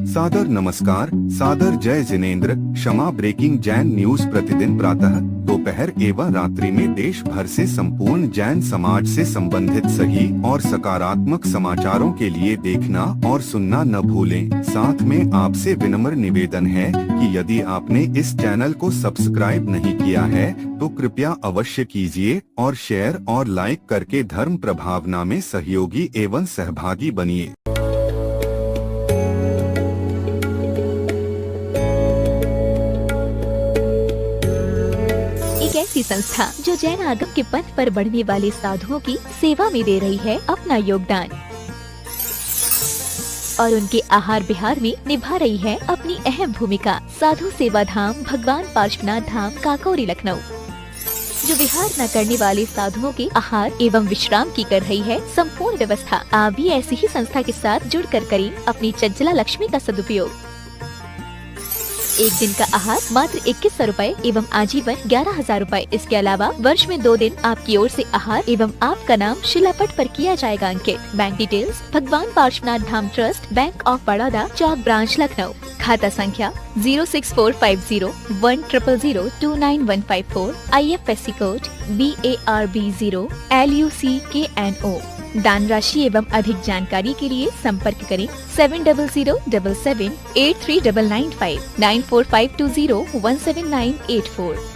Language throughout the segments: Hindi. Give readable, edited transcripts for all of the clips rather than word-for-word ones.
सादर नमस्कार, सादर जय जिनेंद्र। क्षमा ब्रेकिंग जैन न्यूज प्रतिदिन प्रातः, दोपहर एवं रात्रि में देश भर से संपूर्ण जैन समाज से संबंधित सही और सकारात्मक समाचारों के लिए देखना और सुनना न भूलें। साथ में आपसे विनम्र निवेदन है कि यदि आपने इस चैनल को सब्सक्राइब नहीं किया है तो कृपया अवश्य कीजिए और शेयर और लाइक करके धर्म प्रभावना में सहयोगी एवं सहभागी बनिए। एक ऐसी संस्था जो जैन आगम के पथ पर बढ़ने वाले साधुओं की सेवा में दे रही है अपना योगदान और उनके आहार विहार में निभा रही है अपनी अहम भूमिका। साधु सेवा धाम भगवान पार्श्वनाथ धाम काकोरी लखनऊ जो विहार न करने वाले साधुओं के आहार एवं विश्राम की कर रही है संपूर्ण व्यवस्था। आप भी ऐसी ही संस्था के साथ जुड़कर करें अपनी चंचला लक्ष्मी का सदुपयोग। एक दिन का आहार मात्र 2100 रूपए एवं आजीवन 11,000 रूपए। इसके अलावा वर्ष में 2 दिन आपकी ओर से आहार एवं आपका नाम शिलापट पर किया जाएगा अंकित। Bank details Bhagwan Parshvanath Dham trust, bank of Baroda, Chowk branch Lucknow. खाता संख्या 064501000291154। IFSC code BARB0 LUCKNO। दान राशि एवं अधिक जानकारी के लिए संपर्क करें 7007783995 9452017984।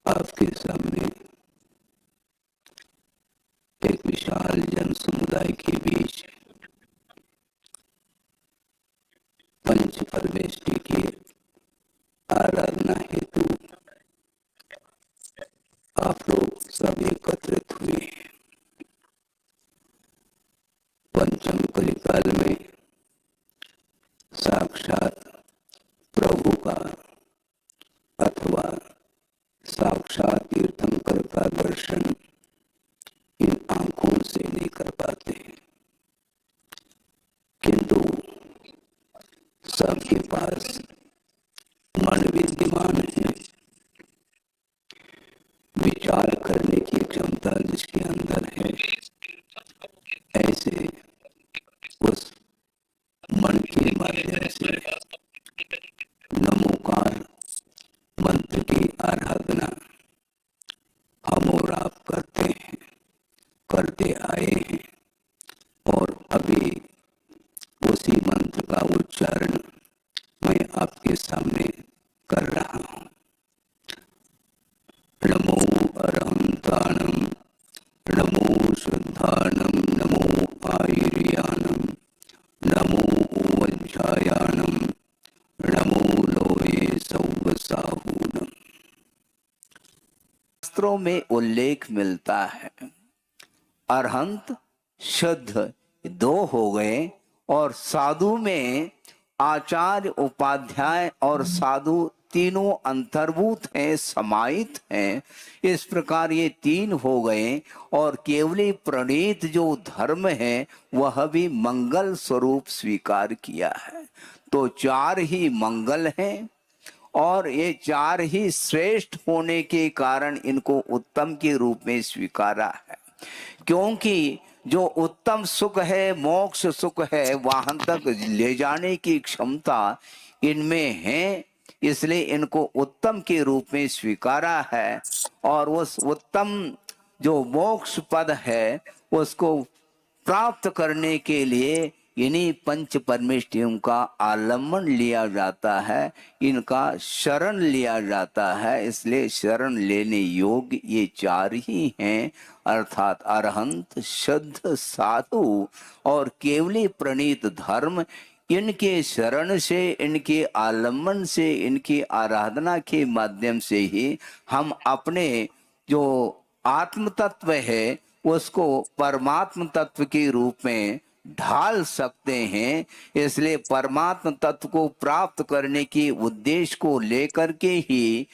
आपके सामने एक विशाल जन समुदाय के बीच पंच परमेष्टि की आराधना हेतु आप लोग सब एकत्रित हुए हैं। पंचम कलिकाल में साक्षात प्रभु का अथवा साक्षात तीर्थंकर का दर्शन इन आंखों से नहीं कर पाते, किंतु सबके पास मन विद्यमान है। विचार करने की क्षमता जिसके अंदर है, ऐसे उस मन के माध्यम से नमोकार मंत्र की आराधना हम और आप करते हैं, करते आए हैं और अभी उसी मंत्र का उच्चारण मैं आपके सामने कर रहा हूं। नमो अरहंताणम, नमो शुद्धाणम, नमो आयुर्याणम, नमो वज्रायाणम, नमो लोये सौवसाहूनम। शास्त्रों में उल्लेख मिलता है अरहंत शुद्ध 2 हो गए और साधु में आचार्य, उपाध्याय और साधु तीनों अंतर्भूत हैं, समाहित हैं। इस प्रकार ये 3 हो गए और केवली प्रणीत जो धर्म है वह भी मंगल स्वरूप स्वीकार किया है। तो 4 ही मंगल हैं और ये 4 ही श्रेष्ठ होने के कारण इनको उत्तम के रूप में स्वीकारा है। क्योंकि जो उत्तम सुख है, मोक्ष सुख है, वहां तक ले जाने की क्षमता इनमें है, इसलिए इनको उत्तम के रूप में स्वीकारा है। और उस उत्तम जो मोक्ष पद है उसको प्राप्त करने के लिए इन्हीं पंच परमेष्टियों का आलम्बन लिया जाता है, इनका शरण लिया जाता है। इसलिए शरण लेने योग्य ये 4 ही हैं, अर्थात अरहंत, शुद्ध, साधु और केवली प्रणीत धर्म। इनके शरण से, इनके आलम्बन से, इनकी आराधना के माध्यम से ही हम अपने जो आत्म तत्व है उसको परमात्म तत्व के रूप में ढाल सकते हैं। इसलिए परमात्म तत्व को प्राप्त करने के उद्देश्य को लेकर के ही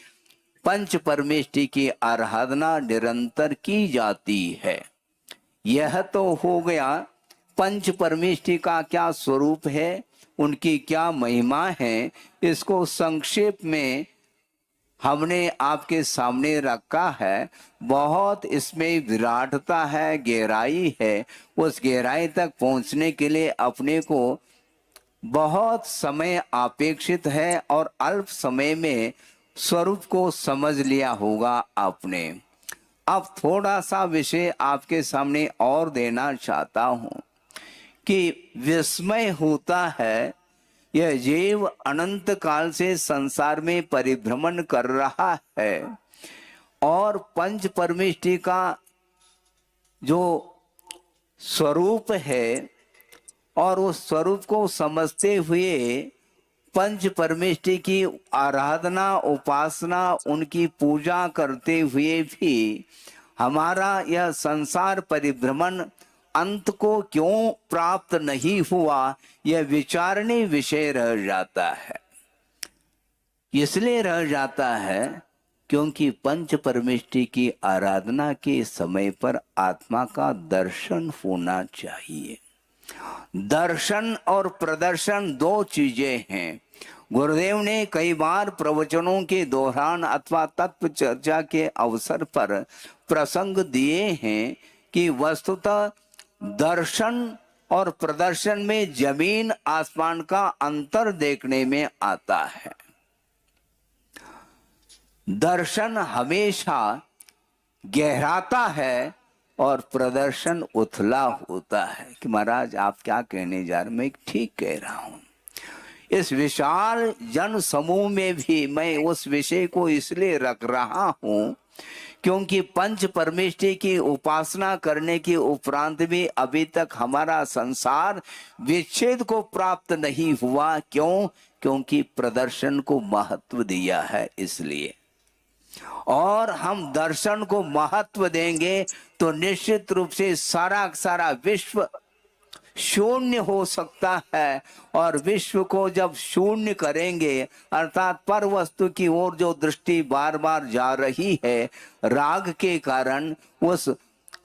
पंच परमेष्टि की आराधना निरंतर की जाती है। यह तो हो गया पंच परमेष्टि का क्या स्वरूप है, उनकी क्या महिमा है, इसको संक्षेप में हमने आपके सामने रखा है। बहुत इसमें विराटता है, गहराई है। उस गहराई तक पहुंचने के लिए अपने को बहुत समय अपेक्षित है और अल्प समय में स्वरूप को समझ लिया होगा आपने। अब थोड़ा सा विषय आपके सामने और देना चाहता हूं कि विस्मय होता है, यह जीव अनंत काल से संसार में परिभ्रमण कर रहा है और पंच परमेष्टि का जो स्वरूप है और उस स्वरूप को समझते हुए पंच परमेष्टि की आराधना, उपासना, उनकी पूजा करते हुए भी हमारा यह संसार परिभ्रमण अंत को क्यों प्राप्त नहीं हुआ, यह विचारनीय विषय रह जाता है। इसलिए रह जाता है क्योंकि पंच परमेष्टि की आराधना के समय पर आत्मा का दर्शन होना चाहिए। दर्शन और प्रदर्शन दो चीजें हैं। गुरुदेव ने कई बार प्रवचनों के दौरान अथवा तत्व चर्चा के अवसर पर प्रसंग दिए हैं कि वस्तुतः दर्शन और प्रदर्शन में जमीन आसमान का अंतर देखने में आता है। दर्शन हमेशा गहराता है और प्रदर्शन उथला होता है कि महाराज आप क्या कहने जा रहे, मैं ठीक कह रहा हूं। इस विशाल जन समूह में भी मैं उस विषय को इसलिए रख रहा हूं क्योंकि पंच परमेष्टि की उपासना करने के उपरांत भी अभी तक हमारा संसार विच्छेद को प्राप्त नहीं हुआ। क्यों? क्योंकि प्रदर्शन को महत्व दिया है इसलिए। और हम दर्शन को महत्व देंगे तो निश्चित रूप से सारा विश्व शून्य हो सकता है। और विश्व को जब शून्य करेंगे अर्थात पर वस्तु की ओर जो दृष्टि बार बार जा रही है राग के कारण, उस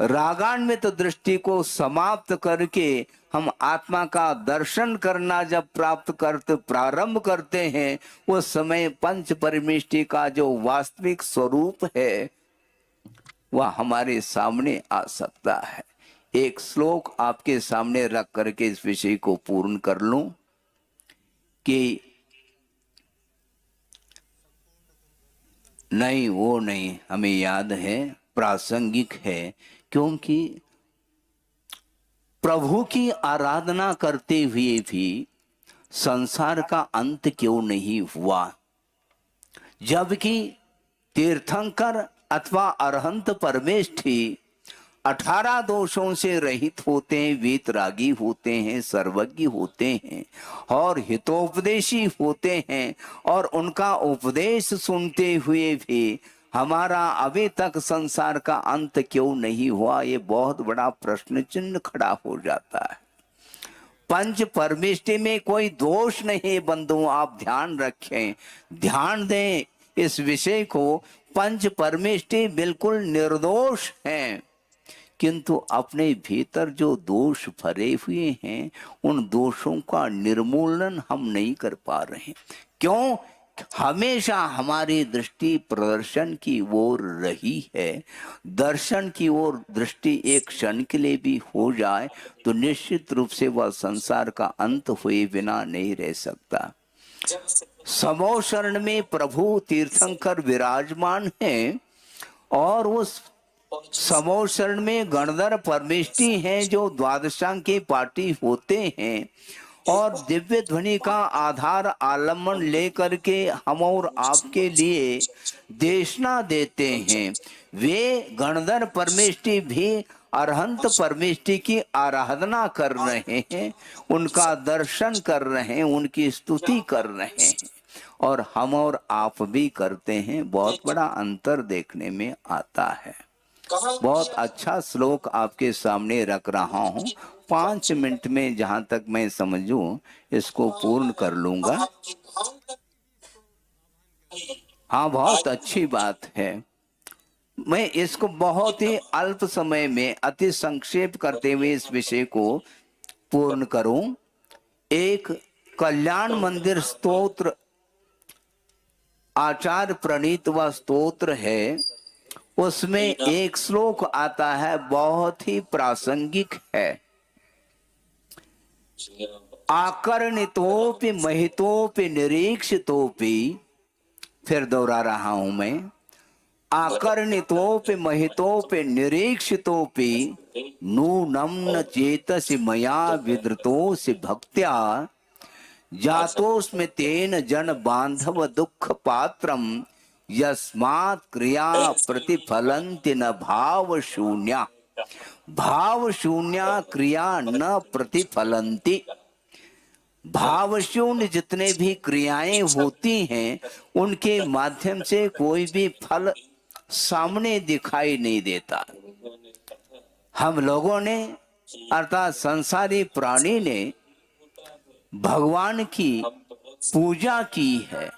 रागान्वित दृष्टि को समाप्त करके हम आत्मा का दर्शन करना जब प्रारंभ करते हैं उस समय पंच परमेष्टि का जो वास्तविक स्वरूप है वह हमारे सामने आ सकता है। एक श्लोक आपके सामने रख करके इस विषय को पूर्ण कर लूं कि नहीं, वो नहीं, हमें याद है, प्रासंगिक है। क्योंकि प्रभु की आराधना करते हुए भी संसार का अंत क्यों नहीं हुआ, जबकि तीर्थंकर अथवा अरहंत परमेष्ठी 18 दोषों से रहित होते हैं, वीतरागी होते हैं, सर्वज्ञ होते हैं और हितोपदेशी होते हैं। और उनका उपदेश सुनते हुए भी हमारा अभी तक संसार का अंत क्यों नहीं हुआ, ये बहुत बड़ा प्रश्न चिन्ह खड़ा हो जाता है। पंच परमेष्टि में कोई दोष नहीं बंधुओं, आप ध्यान रखें, ध्यान दें इस विषय को। पंच परमेष्टि बिल्कुल निर्दोष हैं, किंतु अपने भीतर जो दोष भरे हुए हैं उन दोषों का निर्मूलन हम नहीं कर पा रहे। क्यों? हमेशा हमारी दृष्टि प्रदर्शन की ओर रही है। दर्शन की ओर दृष्टि एक क्षण के लिए भी हो जाए तो निश्चित रूप से वह संसार का अंत हुए बिना नहीं रह सकता। समो शरण में प्रभु तीर्थंकर विराजमान हैं और उस समो शरण में गणधर परमेष्टि हैं जो द्वादशांग के पाटी होते हैं और दिव्य ध्वनि का आधार आलम्बन लेकर के हम और आपके लिए देशना देते हैं। वे गणधर परमेष्टि भी अरहंत परमेष्टि की आराधना कर रहे हैं, उनका दर्शन कर रहे हैं, उनकी स्तुति कर रहे हैं और हम और आप भी करते हैं। बहुत बड़ा अंतर देखने में आता है। बहुत अच्छा श्लोक आपके सामने रख रहा हूं। 5 मिनट में जहां तक मैं समझूं इसको पूर्ण कर लूंगा। हाँ, बहुत अच्छी बात है। मैं इसको बहुत ही अल्प समय में अति संक्षेप करते हुए इस विषय को पूर्ण करूं। एक कल्याण मंदिर स्तोत्र आचार्य प्रणीत व स्तोत्र है, उसमें एक श्लोक आता है, बहुत ही प्रासंगिक है। आकर्णितोपि महितोपि निरीक्षितोपि, फिर दोहरा रहा हूं मैं, आकर्णितोपि महितोपि निरीक्षितोपि नूनं न चेतसि मया विद्रुतोऽसि भक्त्या जातोस्मि तेन जन बांधव दुख पात्रम यस्मात् क्रिया प्रतिफलन्ति न भाव शून्या। भाव शून्या क्रिया न प्रतिफलन्ति। भाव शून्य जितने भी क्रियाएं होती हैं उनके माध्यम से कोई भी फल सामने दिखाई नहीं देता। हम लोगों ने अर्थात संसारी प्राणी ने भगवान की पूजा की है,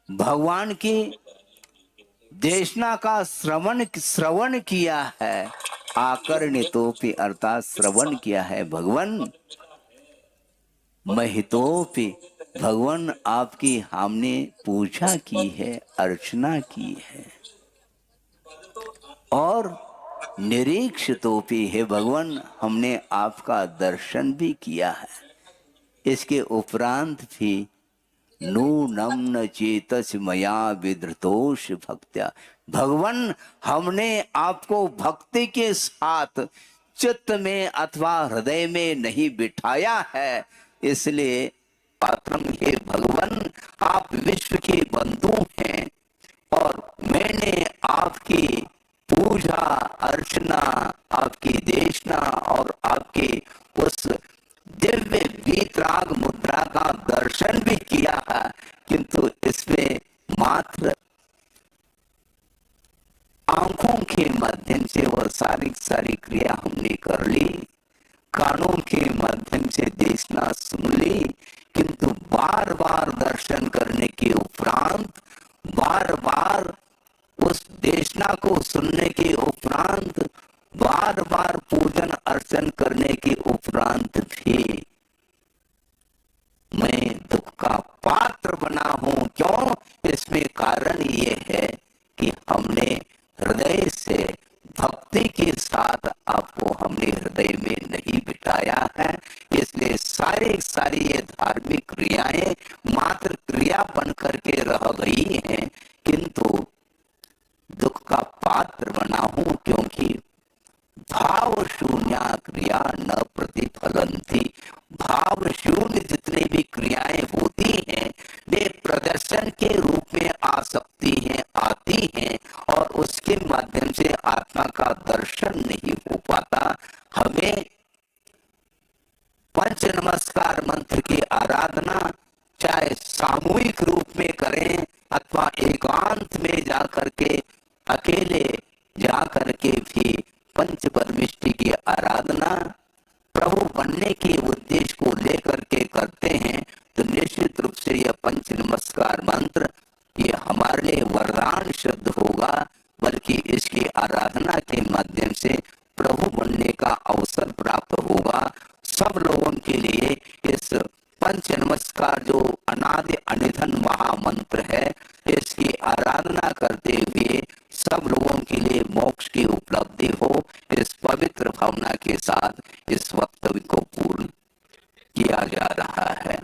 भगवान की देशना का श्रवण किया है। आकर्णितोपि अर्थात श्रवण किया है भगवान। महितोपि भगवान आपकी हमने पूजा की है, अर्चना की है। और निरीक्षितोपि है भगवान, हमने आपका दर्शन भी किया है। इसके उपरांत भी नूनं न चेतसि मया विद्रुतोऽसि भक्त्या, भगवान हमने आपको भक्ति के साथ चित्त में अथवा हृदय में नहीं बिठाया है। इसलिए पात्रम हे भगवान, आप विश्व के बंधु हैं और मैंने आपकी पूजा अर्चना, आपकी देशना और आपके उस दिव्य वीतराग मुद्रा का दर्शन भी किया है, किंतु इसमें मात्र आंखों के माध्यम से वह सारी क्रिया हमने कर ली, कानों के माध्यम से देखना सुन ली, किंतु बार बार दर्शन करने के उपरांत, बार बार उस देशना को सुनने के उपरांत, बार बार पूजन अर्चन करने के उपरांत भी मैं दुख का पात्र बना हूं। क्यों? इसमें कारण ये है कि हमने हृदय से भक्ति के साथ आपको हमने हृदय में नहीं बिठाया है। इसलिए सारी ये धार्मिक क्रियाएं मात्र क्रिया बन करके रह गई हैं, किंतु दुख का पात्र बना हूं, क्योंकि भाव शून्य क्रिया न प्रतिफलन्ति। भाव शून्य जितने भी क्रियाएं होती हैं वे प्रदर्शन के रूप में आ सकती हैं, आती हैं, और उसके माध्यम से आत्मा का दर्शन नहीं हो पाता। हमें पंच नमस्कार मंत्र की आराधना चाहे सामूहिक रूप में करें अथवा एकांत में जाकर के अकेले जाकर के भी पंच परमिष्टि की आराधना प्रभु बनने के उद्देश्य को लेकर के करते हैं, तो निश्चित रूप से यह पंच नमस्कार मंत्र ये हमारे लिए वरदान शब्द होगा, बल्कि इसकी आराधना के माध्यम से प्रभु बनने का अवसर प्राप्त होगा। सब लोगों के लिए इस पंच नमस्कार जो अनादि अनिधन महामंत्र है, इसकी आराधना करते हुए सब लोगों के लिए मोक्ष की उपलब्धि हो, इस पवित्र भावना के साथ इस वक्तव्य को पूर्ण किया जा रहा है।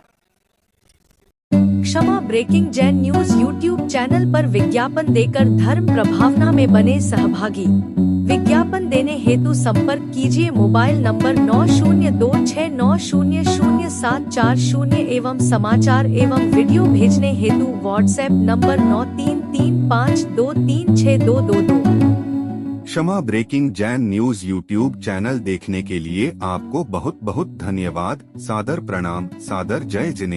Kshama breaking Jain news YouTube channel पर विज्ञापन देकर धर्म प्रभावना में बने सहभागी। विज्ञापन देने हेतु संपर्क कीजिए मोबाइल नंबर 9026900740 एवं समाचार एवं वीडियो भेजने हेतु WhatsApp number 9335236222। Kshama breaking Jain news YouTube channel देखने के लिए आपको बहुत बहुत धन्यवाद। सादर प्रणाम, सादर जय जिनेंद्र।